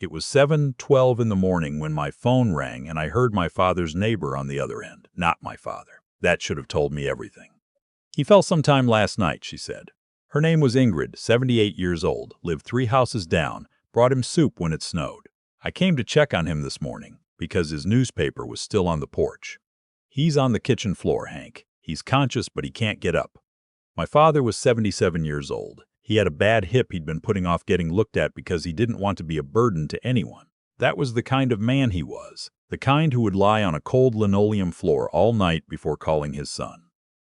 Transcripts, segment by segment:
It was 7:12 in the morning when my phone rang and I heard my father's neighbor on the other end, not my father. That should have told me everything. "He fell sometime last night," she said. Her name was Ingrid, 78 years old, lived 3 houses down, brought him soup when it snowed. I came to check on him this morning because his newspaper was still on the porch. "He's on the kitchen floor, Hank. He's conscious, but he can't get up." My father was 77 years old. He had a bad hip he'd been putting off getting looked at because he didn't want to be a burden to anyone. That was the kind of man he was, the kind who would lie on a cold linoleum floor all night before calling his son.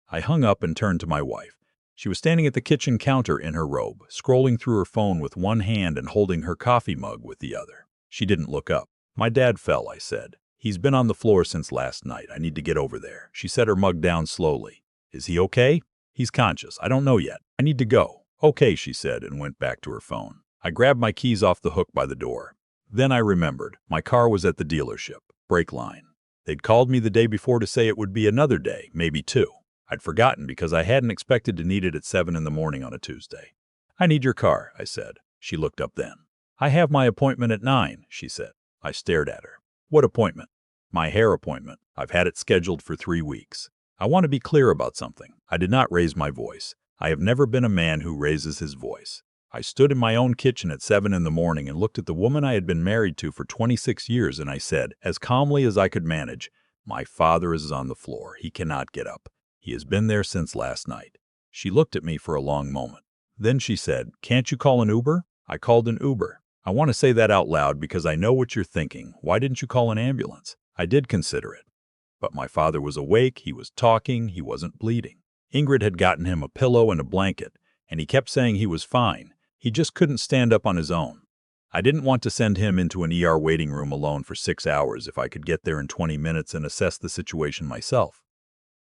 I hung up and turned to my wife. She was standing at the kitchen counter in her robe, scrolling through her phone with one hand and holding her coffee mug with the other. She didn't look up. "My dad fell," I said. "He's been on the floor since last night. I need to get over there." She set her mug down slowly. "Is he okay?" "He's conscious. I don't know yet. I need to go." "Okay," she said and went back to her phone. I grabbed my keys off the hook by the door. Then I remembered. My car was at the dealership. Brake line. They'd called me the day before to say it would be another day, maybe 2. I'd forgotten because I hadn't expected to need it at 7 in the morning on a Tuesday. "I need your car," I said. She looked up then. "I have my appointment at 9, she said. I stared at her. "What appointment?" "My hair appointment. I've had it scheduled for 3 weeks. I want to be clear about something." I did not raise my voice. I have never been a man who raises his voice. I stood in my own kitchen at 7 in the morning and looked at the woman I had been married to for 26 years, and I said, as calmly as I could manage, "My father is on the floor. He cannot get up. He has been there since last night." She looked at me for a long moment. Then she said, "Can't you call an Uber?" I called an Uber. I want to say that out loud because I know what you're thinking. Why didn't you call an ambulance? I did consider it. But my father was awake, he was talking, he wasn't bleeding. Ingrid had gotten him a pillow and a blanket, and he kept saying he was fine. He just couldn't stand up on his own. I didn't want to send him into an ER waiting room alone for 6 hours if I could get there in 20 minutes and assess the situation myself.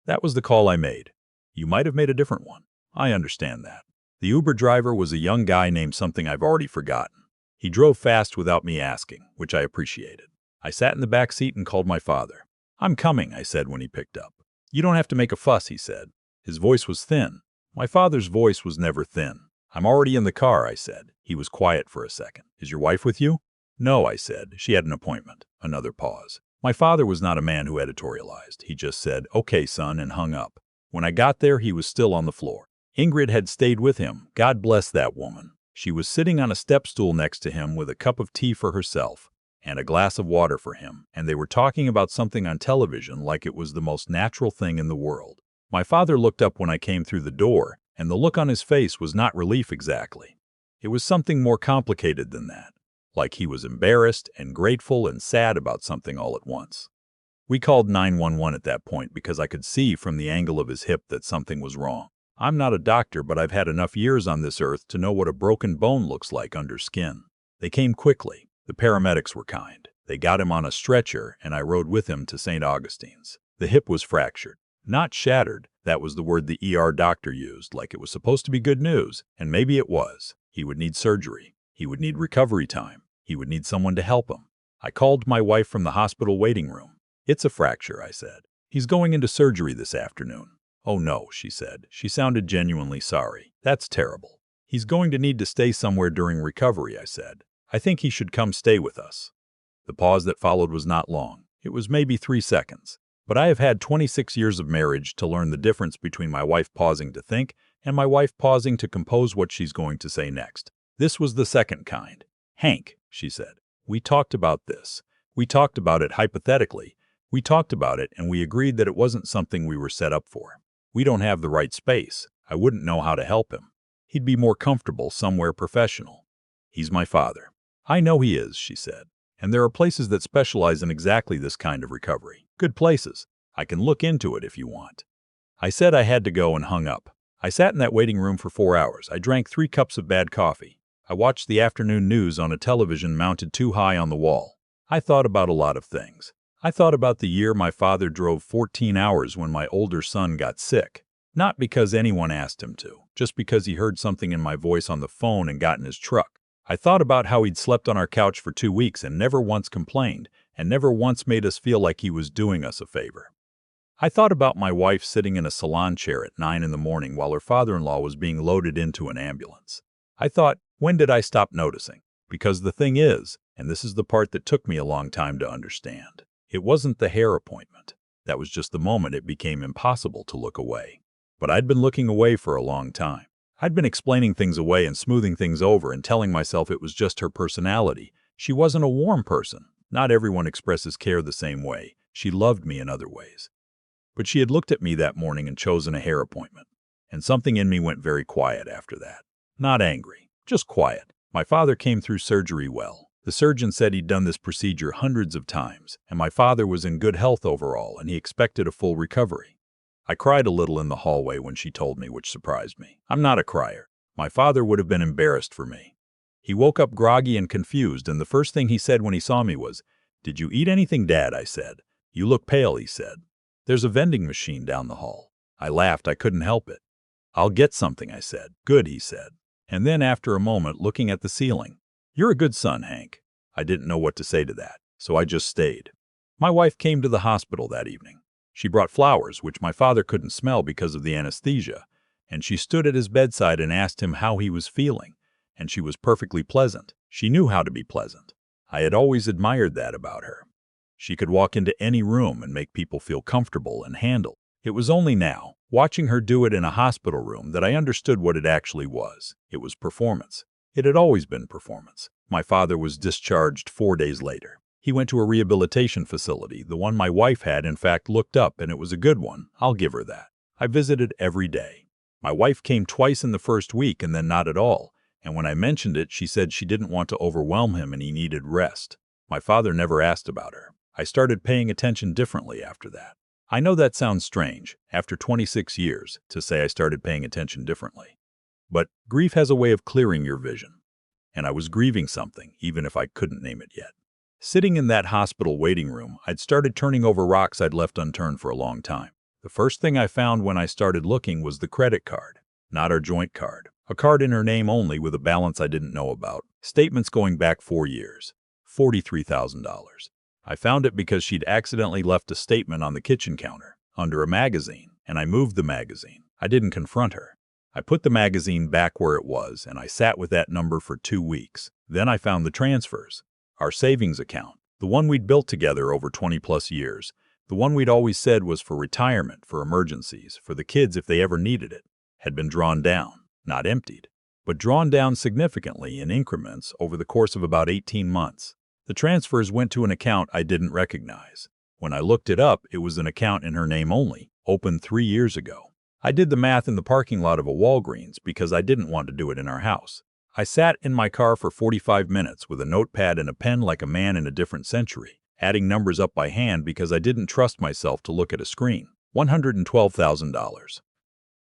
That was the call I made. You might have made a different one. I understand that. The Uber driver was a young guy named something I've already forgotten. He drove fast without me asking, which I appreciated. I sat in the back seat and called my father. "I'm coming," I said when he picked up. "You don't have to make a fuss," he said. His voice was thin. My father's voice was never thin. "I'm already in the car," I said. He was quiet for a second. "Is your wife with you?" "No," I said. "She had an appointment." Another pause. My father was not a man who editorialized. He just said, "Okay, son," and hung up. When I got there, he was still on the floor. Ingrid had stayed with him. God bless that woman. She was sitting on a step stool next to him with a cup of tea for herself and a glass of water for him, and they were talking about something on television like it was the most natural thing in the world. My father looked up when I came through the door, and the look on his face was not relief exactly. It was something more complicated than that, like he was embarrassed and grateful and sad about something all at once. We called 911 at that point because I could see from the angle of his hip that something was wrong. I'm not a doctor, but I've had enough years on this earth to know what a broken bone looks like under skin. They came quickly. The paramedics were kind. They got him on a stretcher, and I rode with him to St. Augustine's. The hip was fractured. Not shattered. That was the word the ER doctor used, like it was supposed to be good news, and maybe it was. He would need surgery. He would need recovery time. He would need someone to help him. I called my wife from the hospital waiting room. "It's a fracture," I said. "He's going into surgery this afternoon." "Oh no," she said. She sounded genuinely sorry. "That's terrible." "He's going to need to stay somewhere during recovery," I said. "I think he should come stay with us." The pause that followed was not long. It was maybe 3 seconds. But I have had 26 years of marriage to learn the difference between my wife pausing to think and my wife pausing to compose what she's going to say next. This was the second kind. "Hank," she said, "we talked about this. We talked about it hypothetically. We talked about it and we agreed that it wasn't something we were set up for. We don't have the right space. I wouldn't know how to help him. He'd be more comfortable somewhere professional. He's my father." "I know he is," she said. "And there are places that specialize in exactly this kind of recovery. Good places. I can look into it if you want." I said I had to go and hung up. I sat in that waiting room for 4 hours. I drank 3 cups of bad coffee. I watched the afternoon news on a television mounted too high on the wall. I thought about a lot of things. I thought about the year my father drove 14 hours when my older son got sick. Not because anyone asked him to, just because he heard something in my voice on the phone and got in his truck. I thought about how he'd slept on our couch for 2 weeks and never once complained, and never once made us feel like he was doing us a favor. I thought about my wife sitting in a salon chair at 9 in the morning while her father-in-law was being loaded into an ambulance. I thought, when did I stop noticing? Because the thing is, And this is the part that took me a long time to understand. It wasn't the hair appointment. That was just the moment it became impossible to look away. But I'd been looking away for a long time. I'd been explaining things away and smoothing things over and telling myself it was just her personality. She wasn't a warm person. Not everyone expresses care the same way. She loved me in other ways. But she had looked at me that morning and chosen a hair appointment. And something in me went very quiet after that. Not angry, just quiet. My father came through surgery well. The surgeon said he'd done this procedure hundreds of times, and my father was in good health overall, and he expected a full recovery. I cried a little in the hallway when she told me, which surprised me. I'm not a crier. My father would have been embarrassed for me. He woke up groggy and confused, and the first thing he said when he saw me was, "Did you eat anything, Dad?" I said. "You look pale," he said. "There's a vending machine down the hall." I laughed. I couldn't help it. "I'll get something," I said. "Good," he said. And then after a moment, looking at the ceiling, "You're a good son, Hank." I didn't know what to say to that, so I just stayed. My wife came to the hospital that evening. She brought flowers, which my father couldn't smell because of the anesthesia, and she stood at his bedside and asked him how he was feeling, and she was perfectly pleasant. She knew how to be pleasant. I had always admired that about her. She could walk into any room and make people feel comfortable and handled. It was only now, watching her do it in a hospital room, that I understood what it actually was. It was performance. It had always been performance. My father was discharged 4 days later. He went to a rehabilitation facility. The one my wife had, in fact, looked up, and it was a good one. I'll give her that. I visited every day. My wife came twice in the first week and then not at all, and when I mentioned it, she said she didn't want to overwhelm him and he needed rest. My father never asked about her. I started paying attention differently after that. I know that sounds strange, after 26 years, to say I started paying attention differently. But grief has a way of clearing your vision. And I was grieving something, even if I couldn't name it yet. Sitting in that hospital waiting room, I'd started turning over rocks I'd left unturned for a long time. The first thing I found when I started looking was the credit card, not our joint card. A card in her name only with a balance I didn't know about. Statements going back 4 years. $43,000. I found it because she'd accidentally left a statement on the kitchen counter, under a magazine, and I moved the magazine. I didn't confront her. I put the magazine back where it was, and I sat with that number for 2 weeks. Then I found the transfers. Our savings account, the one we'd built together over 20-plus years, the one we'd always said was for retirement, for emergencies, for the kids if they ever needed it, had been drawn down, not emptied, but drawn down significantly in increments over the course of about 18 months. The transfers went to an account I didn't recognize. When I looked it up, it was an account in her name only, opened 3 years ago. I did the math in the parking lot of a Walgreens because I didn't want to do it in our house. I sat in my car for 45 minutes with a notepad and a pen like a man in a different century, adding numbers up by hand because I didn't trust myself to look at a screen. $112,000.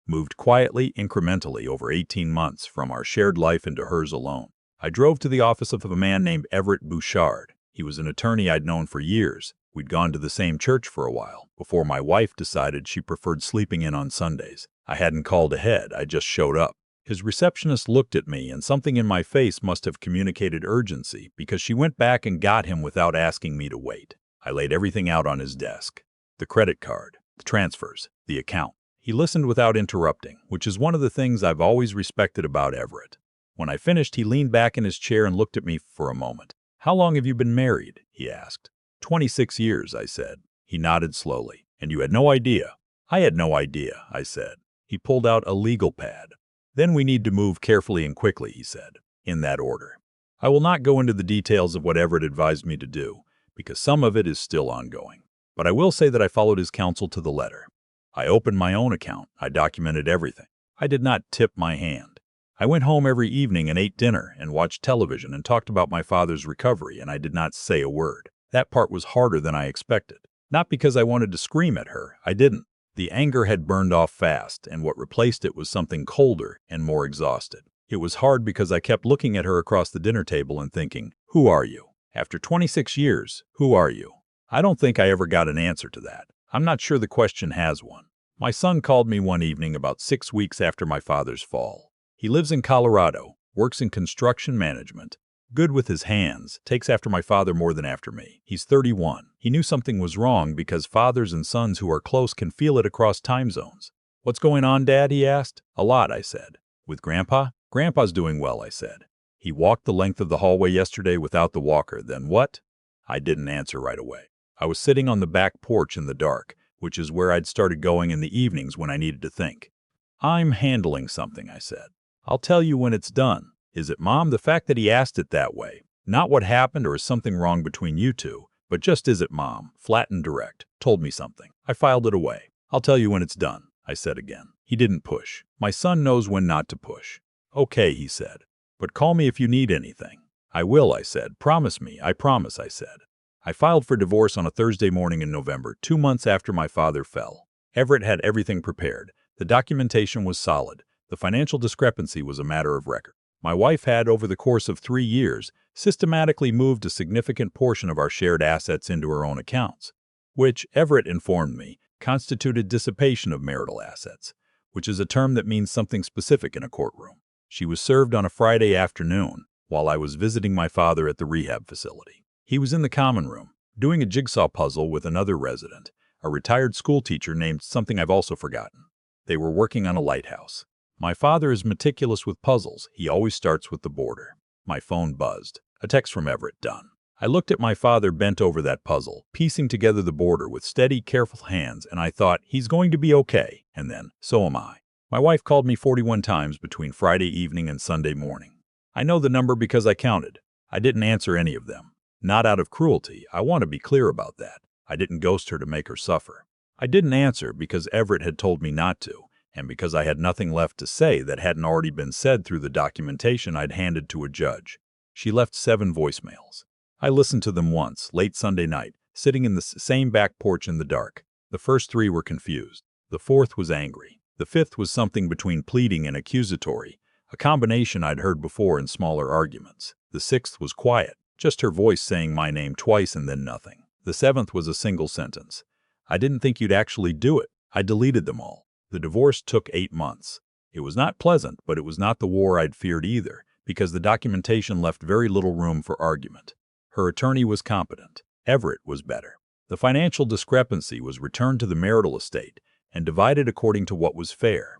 Moved quietly, incrementally over 18 months from our shared life into hers alone. I drove to the office of a man named Everett Bouchard. He was an attorney I'd known for years. We'd gone to the same church for a while, before my wife decided she preferred sleeping in on Sundays. I hadn't called ahead, I just showed up. His receptionist looked at me, and something in my face must have communicated urgency, because she went back and got him without asking me to wait. I laid everything out on his desk. The credit card, the transfers, the account. He listened without interrupting, which is one of the things I've always respected about Everett. When I finished, he leaned back in his chair and looked at me for a moment. "How long have you been married?" he asked. 26 years, I said. He nodded slowly. "And you had no idea?" "I had no idea," I said. He pulled out a legal pad. "Then we need to move carefully and quickly," he said, in that order. I will not go into the details of what Everett advised me to do, because some of it is still ongoing. But I will say that I followed his counsel to the letter. I opened my own account. I documented everything. I did not tip my hand. I went home every evening and ate dinner and watched television and talked about my father's recovery, and I did not say a word. That part was harder than I expected. Not because I wanted to scream at her. I didn't. The anger had burned off fast, and what replaced it was something colder and more exhausted. It was hard because I kept looking at her across the dinner table and thinking, who are you? After 26 years, who are you? I don't think I ever got an answer to that. I'm not sure the question has one. My son called me one evening about 6 weeks after my father's fall. He lives in Colorado, works in construction management, good with his hands, takes after my father more than after me. He's 31. He knew something was wrong because fathers and sons who are close can feel it across time zones. "What's going on, Dad?" he asked. "A lot," I said. "With Grandpa?" "Grandpa's doing well," I said. He walked the length of the hallway yesterday without the walker, then what? I didn't answer right away. I was sitting on the back porch in the dark, which is where I'd started going in the evenings when I needed to think. I'm handling something, I said. I'll tell you when it's done. Is it, Mom? The fact that he asked it that way. Not what happened or is something wrong between you two, but just is it, Mom? Flat and direct. Told me something. I filed it away. I'll tell you when it's done, I said again. He didn't push. My son knows when not to push. Okay, he said. But call me if you need anything. I will, I said. Promise me. I promise, I said. I filed for divorce on a Thursday morning in November, 2 months after my father fell. Everett had everything prepared. The documentation was solid. The financial discrepancy was a matter of record. My wife had, over the course of 3 years, systematically moved a significant portion of our shared assets into her own accounts, which, Everett informed me, constituted dissipation of marital assets, which is a term that means something specific in a courtroom. She was served on a Friday afternoon while I was visiting my father at the rehab facility. He was in the common room, doing a jigsaw puzzle with another resident, a retired school teacher named something I've also forgotten. They were working on a lighthouse. My father is meticulous with puzzles. He always starts with the border. My phone buzzed. A text from Everett, done. I looked at my father bent over that puzzle, piecing together the border with steady, careful hands, and I thought, he's going to be okay. And then, so am I. My wife called me 41 times between Friday evening and Sunday morning. I know the number because I counted. I didn't answer any of them. Not out of cruelty. I want to be clear about that. I didn't ghost her to make her suffer. I didn't answer because Everett had told me not to, and because I had nothing left to say that hadn't already been said through the documentation I'd handed to a judge. She left 7 voicemails. I listened to them once, late Sunday night, sitting in the same back porch in the dark. The first 3 were confused. The 4th was angry. The 5th was something between pleading and accusatory, a combination I'd heard before in smaller arguments. The 6th was quiet, just her voice saying my name twice and then nothing. The 7th was a single sentence. I didn't think you'd actually do it. I deleted them all. The divorce took 8 months. It was not pleasant, but it was not the war I'd feared either, because the documentation left very little room for argument. Her attorney was competent. Everett was better. The financial discrepancy was returned to the marital estate and divided according to what was fair,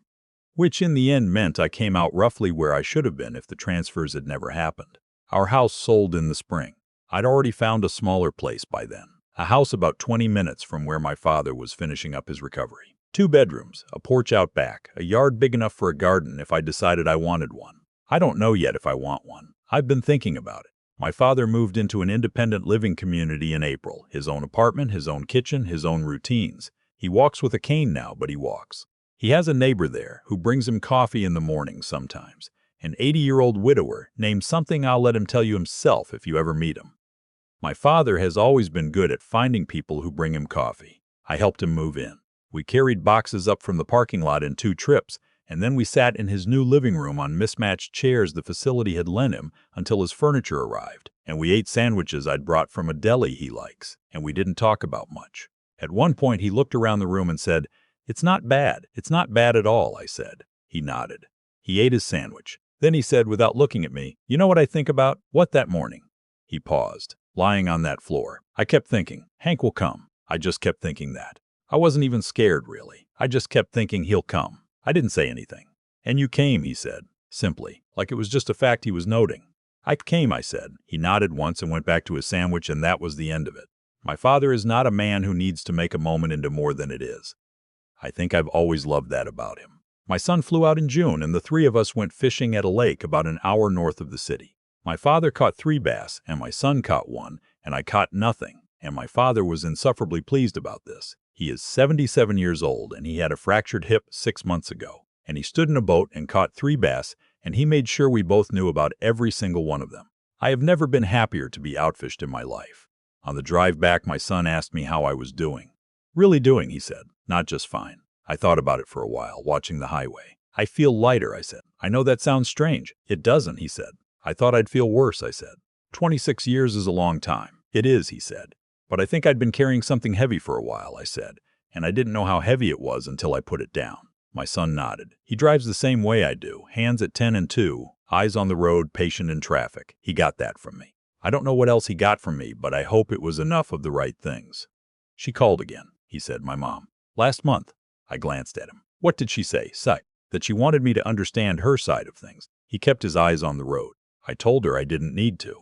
which in the end meant I came out roughly where I should have been if the transfers had never happened. Our house sold in the spring. I'd already found a smaller place by then, a house about 20 minutes from where my father was finishing up his recovery. 2 bedrooms, a porch out back, a yard big enough for a garden if I decided I wanted one. I don't know yet if I want one. I've been thinking about it. My father moved into an independent living community in April, his own apartment, his own kitchen, his own routines. He walks with a cane now, but he walks. He has a neighbor there who brings him coffee in the morning sometimes, an 80-year-old widower named something I'll let him tell you himself if you ever meet him. My father has always been good at finding people who bring him coffee. I helped him move in. We carried boxes up from the parking lot in 2 trips, and then we sat in his new living room on mismatched chairs the facility had lent him until his furniture arrived, and we ate sandwiches I'd brought from a deli he likes, and we didn't talk about much. At one point he looked around the room and said, "It's not bad. It's not bad at all," I said. He nodded. He ate his sandwich. Then he said, without looking at me, "You know what I think about? What, that morning?" He paused, lying on that floor. I kept thinking, Hank will come. I just kept thinking that. I wasn't even scared, really. I just kept thinking he'll come. I didn't say anything. "And you came," he said, simply, like it was just a fact he was noting. "I came," I said. He nodded once and went back to his sandwich, and that was the end of it. My father is not a man who needs to make a moment into more than it is. I think I've always loved that about him. My son flew out in June, and the 3 of us went fishing at a lake about an hour north of the city. My father caught 3 bass, and my son caught 1, and I caught nothing, and my father was insufferably pleased about this. He is 77 years old, and he had a fractured hip 6 months ago, and he stood in a boat and caught 3 bass, and he made sure we both knew about every single one of them. I have never been happier to be outfished in my life. On the drive back, my son asked me how I was doing. "Really doing," he said, "not just fine." I thought about it for a while, watching the highway. "I feel lighter," I said. "I know that sounds strange." "It doesn't," he said. "I thought I'd feel worse," I said. 26 years is a long time." "It is," he said. "But I think I'd been carrying something heavy for a while," I said, "and I didn't know how heavy it was until I put it down." My son nodded. He drives the same way I do, hands at 10 and 2, eyes on the road, patient in traffic. He got that from me. I don't know what else he got from me, but I hope it was enough of the right things. "She called again," he said, "my mom. Last month." I glanced at him. "What did she say?" "That she wanted me to understand her side of things." He kept his eyes on the road. I told her I didn't need to.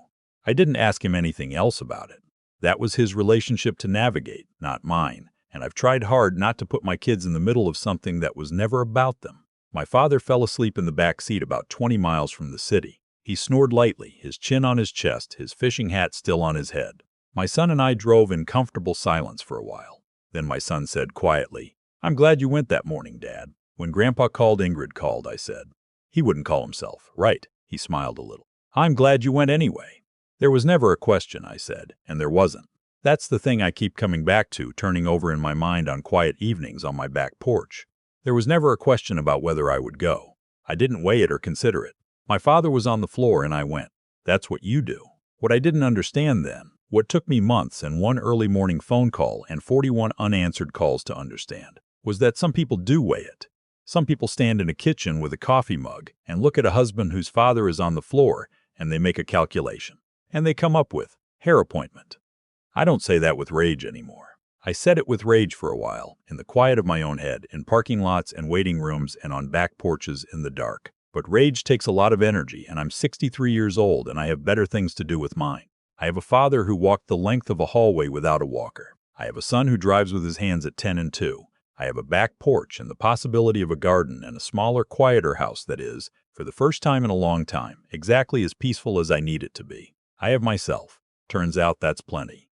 I didn't ask him anything else about it. That was his relationship to navigate, not mine, and I've tried hard not to put my kids in the middle of something that was never about them. My father fell asleep in the back seat about 20 miles from the city. He snored lightly, his chin on his chest, his fishing hat still on his head. My son and I drove in comfortable silence for a while. Then my son said quietly, "I'm glad you went that morning, Dad." When Grandpa called, Ingrid called, I said. He wouldn't call himself. Right, he smiled a little. "I'm glad you went anyway." There was never a question, I said, and there wasn't. That's the thing I keep coming back to, turning over in my mind on quiet evenings on my back porch. There was never a question about whether I would go. I didn't weigh it or consider it. My father was on the floor and I went. That's what you do. What I didn't understand then, what took me months and one early morning phone call and 41 unanswered calls to understand, was that some people do weigh it. Some people stand in a kitchen with a coffee mug and look at a husband whose father is on the floor and they make a calculation. And they come up with hair appointment. I don't say that with rage anymore. I said it with rage for a while, in the quiet of my own head, in parking lots and waiting rooms and on back porches in the dark. But rage takes a lot of energy, and I'm 63 years old and I have better things to do with mine. I have a father who walked the length of a hallway without a walker. I have a son who drives with his hands at 10 and 2. I have a back porch and the possibility of a garden and a smaller, quieter house that is, for the first time in a long time, exactly as peaceful as I need it to be. I have myself. Turns out that's plenty.